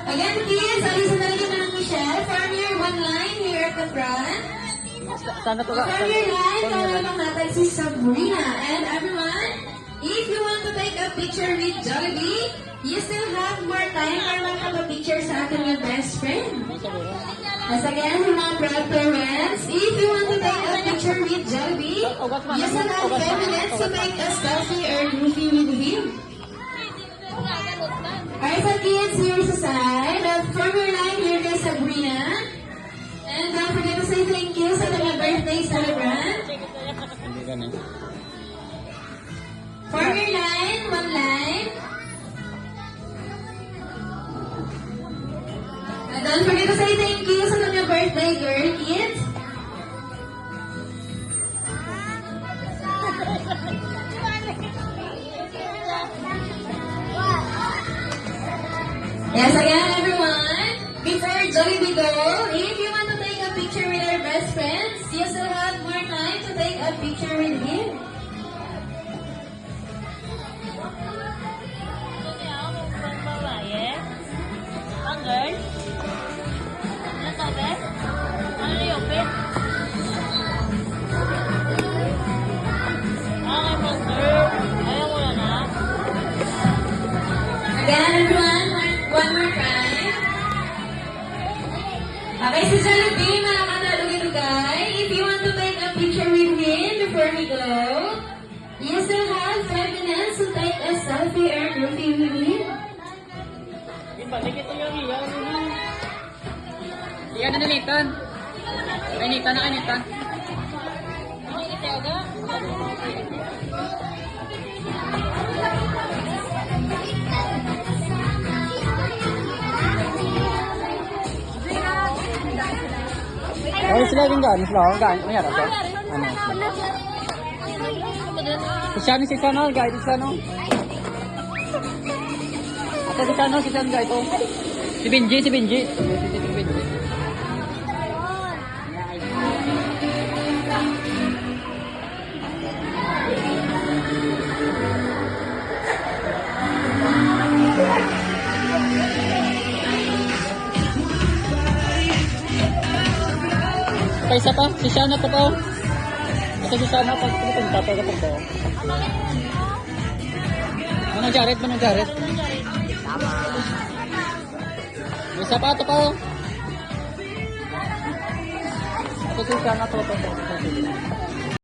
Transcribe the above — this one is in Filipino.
Again, kids, alisan na rin ng Michelle. Form your one line here at the front. Sana to Form your line, kawala natin si Sabrina. And everyone, if you want to take a picture with Jollibee, you still have more time para magkapapicture sa ating your best friend. As again, sa mga proud parents, if you want to take a picture with Jollibee, you still have 10 minutes to make a selfie or groupie with him. Alright, so kids, here's the side. Form your line here kay Sabrina. And don't forget to say thank you sa mga birthday celebrant. Hindi ganun. Form your line, one line. And don't forget to say thank you sa mga birthday girl, kids. Yes, again, everyone. Before Jollibee go, if you want to take a picture with our best friends, you still have more time to take a picture with him. Again, everyone, one more time. Okay, si Jollibee, mga katalugay. If you want to take a picture with him before we go, you still have 5 minutes to take a selfie or groupie with him. Balik ito yung iyaw. Iyan na nalitan. Kainitan na kainitan. Oh, sila yung gano'n. Sila yung gano'n. Mayroon ko. Ano? Si Sano, guys. Si Sano. Ito si Sano, si Sano, guys. Si Benji. Si Benji. Pa isa pa, si Shana pa po. Ito si Shana pag pupunta pa kapag po. Manong Jared? Tama. Isa pa ito pa. Ito si Shana to.